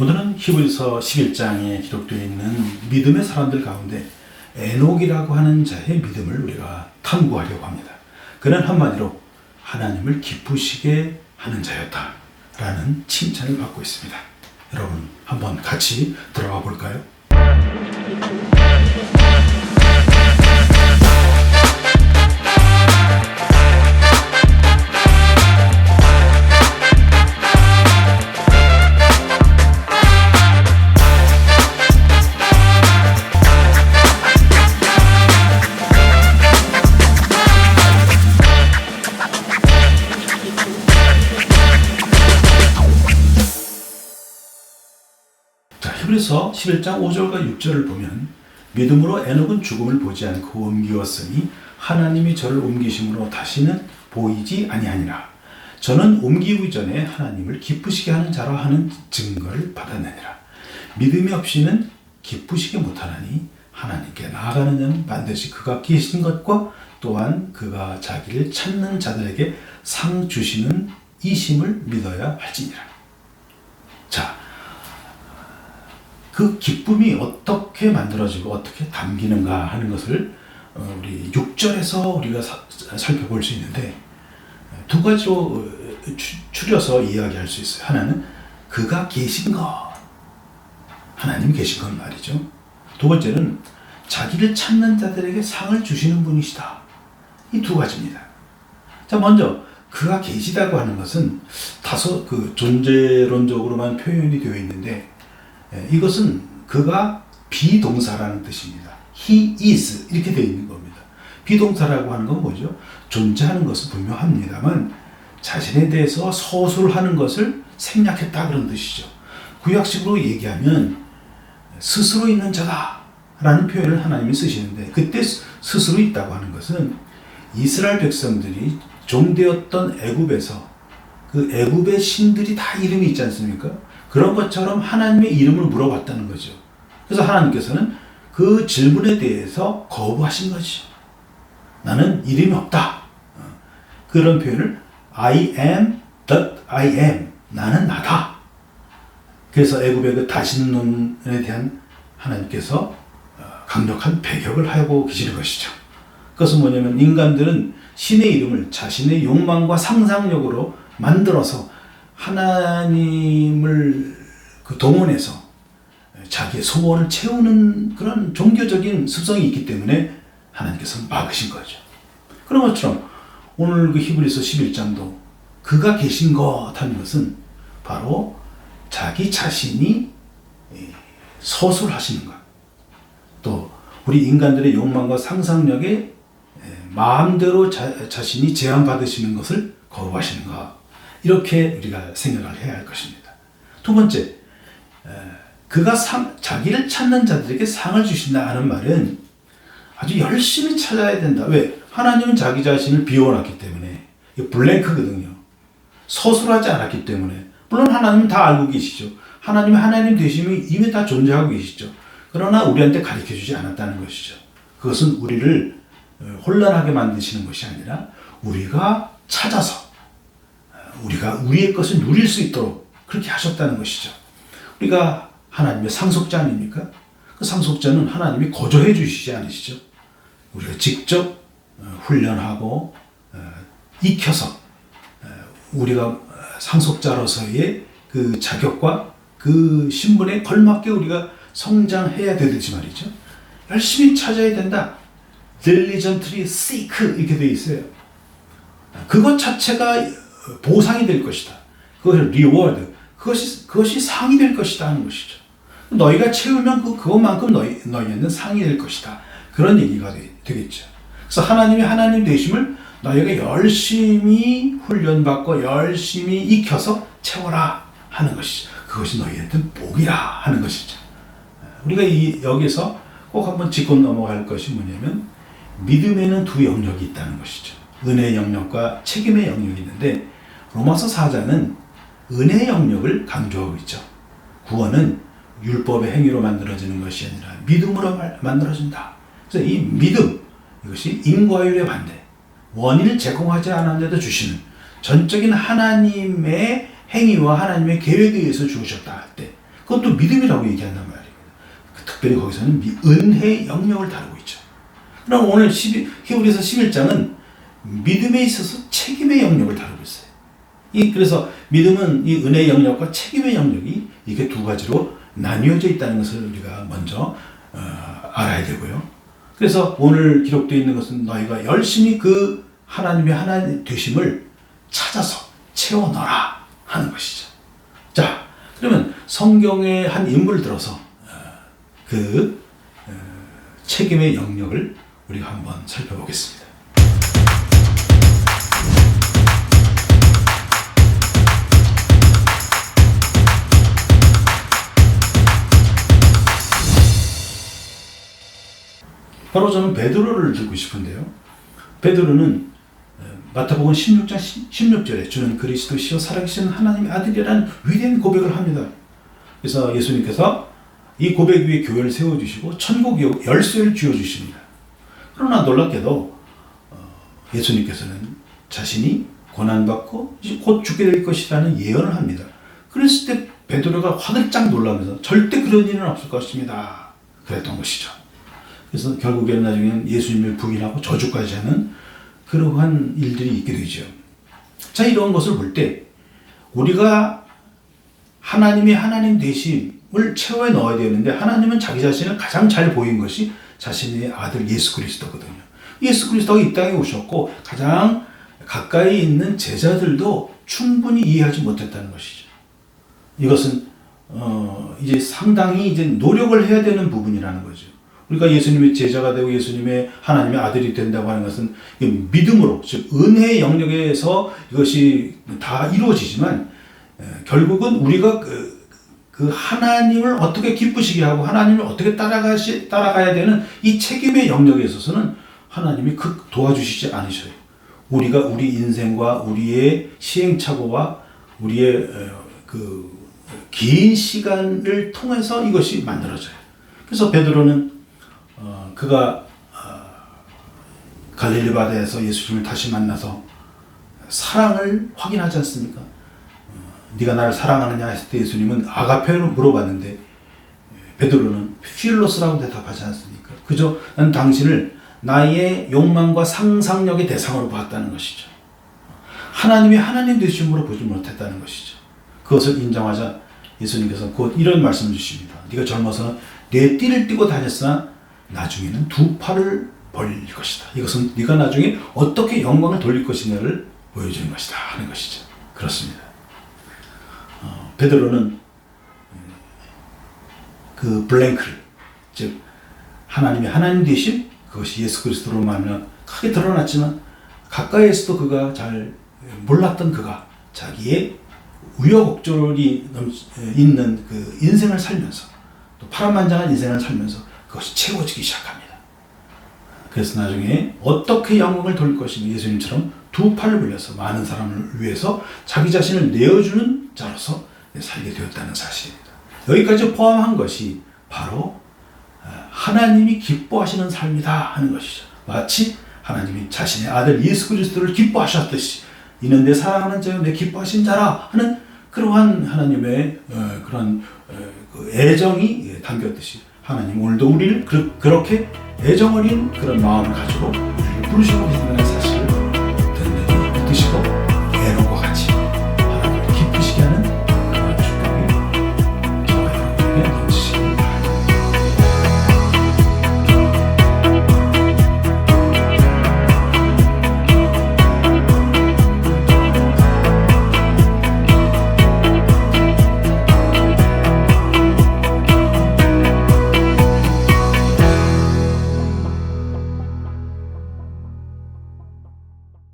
오늘은 히브리서 11장에 기록되어 있는 믿음의 사람들 가운데 에녹이라고 하는 자의 믿음을 우리가 탐구하려고 합니다. 그는 한마디로 하나님을 기쁘시게 하는 자였다라는 칭찬을 받고 있습니다. 여러분 한번 같이 들어가 볼까요? 히브리서 11장 5절과 6절을 보면 믿음으로 에녹은 죽음을 보지 않고 옮기었으니 하나님이 저를 옮기심으로 다시는 보이지 아니하니라. 저는 옮기기 전에 하나님을 기쁘시게 하는 자라 하는 증거를 받았느니라. 믿음이 없이는 기쁘시게 못하나니 하나님께 나아가는 자는 반드시 그가 계신 것과 또한 그가 자기를 찾는 자들에게 상 주시는 이심을 믿어야 할지니라. 자, 그 기쁨이 어떻게 만들어지고 어떻게 담기는가 하는 것을 우리 6절에서 우리가 살펴볼 수 있는데 두 가지로 추려서 이야기할 수 있어요. 하나는 그가 계신 것, 하나님 계신 것 말이죠. 두 번째는 자기를 찾는 자들에게 상을 주시는 분이시다. 이 두 가지입니다. 자, 먼저 그가 계시다고 하는 것은 다소 존재론적으로만 표현이 되어 있는데 이것은 그가 비동사라는 뜻입니다. He is 이렇게 되어 있는 겁니다. 비동사라고 하는 건 뭐죠? 존재하는 것은 분명합니다만 자신에 대해서 서술하는 것을 생략했다 그런 뜻이죠. 구약식으로 얘기하면 스스로 있는 자다라는 표현을 하나님이 쓰시는데 그때 스스로 있다고 하는 것은 이스라엘 백성들이 종되었던 애굽에서 그 애굽의 신들이 다 이름이 있지 않습니까? 그런 것처럼 하나님의 이름을 물어봤다는 거죠. 그래서 하나님께서는 그 질문에 대해서 거부하신 거죠. 나는 이름이 없다. 그런 표현을 I am that I am. 나는 나다. 그래서 애굽의 그 다신론에 대한 하나님께서 강력한 배격을 하고 계시는 것이죠. 그것은 뭐냐면 인간들은 신의 이름을 자신의 욕망과 상상력으로 만들어서 하나님을 동원해서 자기의 소원을 채우는 그런 종교적인 습성이 있기 때문에 하나님께서 막으신 거죠. 그런 것처럼 오늘 그 히브리서 11장도 그가 계신 것 하는 것은 바로 자기 자신이 서술하시는 것, 또 우리 인간들의 욕망과 상상력에 마음대로 자신이 제한받으시는 것을 거부하시는 것, 이렇게 우리가 생각을 해야 할 것입니다. 두 번째, 그가 자기를 찾는 자들에게 상을 주신다 하는 말은 아주 열심히 찾아야 된다. 왜? 하나님은 자기 자신을 비워놨기 때문에 블랭크거든요. 서술하지 않았기 때문에. 물론 하나님은 다 알고 계시죠. 하나님이 하나님 되심이 이미 다 존재하고 계시죠. 그러나 우리한테 가르쳐주지 않았다는 것이죠. 그것은 우리를 혼란하게 만드시는 것이 아니라 우리가 찾아서 우리가 우리의 것을 누릴 수 있도록 그렇게 하셨다는 것이죠. 우리가 하나님의 상속자 아닙니까? 그 상속자는 하나님이 거저해 주시지 않으시죠. 우리가 직접 훈련하고 익혀서 우리가 상속자로서의 그 자격과 그 신분에 걸맞게 우리가 성장해야 되듯이 말이죠. 열심히 찾아야 된다. diligently seek 이렇게 되어 있어요. 그것 자체가 보상이 될 것이다. 그것을 reward, 그것이 상이 될 것이다 하는 것이죠. 너희가 채우면 그것만큼 너희에는 상이 될 것이다. 그런 얘기가 되겠죠. 그래서 하나님이 하나님 되심을 너희가 열심히 훈련받고 열심히 익혀서 채워라 하는 것이죠. 그것이 너희한테 복이라 하는 것이죠. 우리가 여기서 꼭 한번 짚고 넘어갈 것이 뭐냐면 믿음에는 두 영역이 있다는 것이죠. 은혜의 영역과 책임의 영역이 있는데 로마서 4장은 은혜의 영역을 강조하고 있죠. 구원은 율법의 행위로 만들어지는 것이 아니라 믿음으로 만들어진다. 그래서 이 믿음, 이것이 인과율의 반대, 원인을 제공하지 않았는데도 주시는 전적인 하나님의 행위와 하나님의 계획에 의해서 주셨다 할 때 그것도 믿음이라고 얘기한단 말이에요. 특별히 거기서는 은혜의 영역을 다루고 있죠. 그럼 오늘 히브리서 11장은 믿음에 있어서 책임의 영역을 다루고 있어요. 그래서 믿음은 이 은혜의 영역과 책임의 영역이 이게 두 가지로 나뉘어져 있다는 것을 우리가 먼저 알아야 되고요. 그래서 오늘 기록되어 있는 것은 너희가 열심히 그 하나님의 하나님 되심을 찾아서 채워 넣어라 하는 것이죠. 자, 그러면 성경의 한 인물을 들어서 그 책임의 영역을 우리가 한번 살펴보겠습니다. 바로 저는 베드로를 들고 싶은데요. 베드로는 마태복음 16장 16절에 주는 그리스도시요 살아계신 하나님의 아들이라는 위대한 고백을 합니다. 그래서 예수님께서 이 고백 위에 교회를 세워주시고 천국 열쇠를 쥐어주십니다. 그러나 놀랍게도 예수님께서는 자신이 고난받고 곧 죽게 될 것이라는 예언을 합니다. 그랬을 때 베드로가 화들짝 놀라면서 절대 그런 일은 없을 것입니다 그랬던 것이죠. 그래서 결국에는 나중에는 예수님을 부인하고 저주까지 하는 그러한 일들이 있게 되죠. 자, 이런 것을 볼 때 우리가 하나님의 하나님 되심을 채워 넣어야 되는데 하나님은 자기 자신을 가장 잘 보인 것이 자신의 아들 예수 그리스도거든요. 예수 그리스도가 이 땅에 오셨고 가장 가까이 있는 제자들도 충분히 이해하지 못했다는 것이죠. 이것은 이제 상당히 이제 노력을 해야 되는 부분이라는 거죠. 우리가 예수님의 제자가 되고 예수님의 하나님의 아들이 된다고 하는 것은 믿음으로, 즉 은혜의 영역에서 이것이 다 이루어지지만 결국은 우리가 그 하나님을 어떻게 기쁘시게 하고 하나님을 어떻게 따라가야 되는 이 책임의 영역에 있어서는 하나님이 도와주시지 않으셔요. 우리가 우리 인생과 우리의 시행착오와 우리의 그 긴 시간을 통해서 이것이 만들어져요. 그래서 베드로는 그가 갈릴리 바다에서 예수님을 다시 만나서 사랑을 확인하지 않습니까? 네가 나를 사랑하느냐 했을 때 예수님은 아가페로 물어봤는데 베드로는 필로스라고 대답하지 않습니까? 그저 난 당신을 나의 욕망과 상상력의 대상으로 봤다는 것이죠. 하나님의 하나님 되심으로 보지 못했다는 것이죠. 그것을 인정하자 예수님께서 곧 이런 말씀을 주십니다. 네가 젊어서는 네 띠를 띠고 다녔으나 나중에는 두 팔을 벌릴 것이다. 이것은 네가 나중에 어떻게 영광을 돌릴 것이냐를 보여주는 것이다 하는 것이죠. 그렇습니다. 베드로는 그 블랭크를, 즉 하나님의 하나님 되심, 그것이 예수 그리스도로 말하면 크게 드러났지만 가까이에서도 그가 잘 몰랐던 그가 자기의 우여곡절이 있는 그 인생을 살면서 또 파란만장한 인생을 살면서 그것이 채워지기 시작합니다. 그래서 나중에 어떻게 영광을 돌릴 것인가 예수님처럼 두 팔을 벌려서 많은 사람을 위해서 자기 자신을 내어주는 자로서 살게 되었다는 사실입니다. 여기까지 포함한 것이 바로 하나님이 기뻐하시는 삶이다 하는 것이죠. 마치 하나님이 자신의 아들 예수 그리스도를 기뻐하셨듯이 이는 내 사랑하는 자요 내 기뻐하신 자라 하는 그러한 하나님의 그런 애정이 담겼듯이 하나님 오늘도 우리를 그렇게 애정 어린 그런 마음을 가지고 우리를 부르시고 계신다는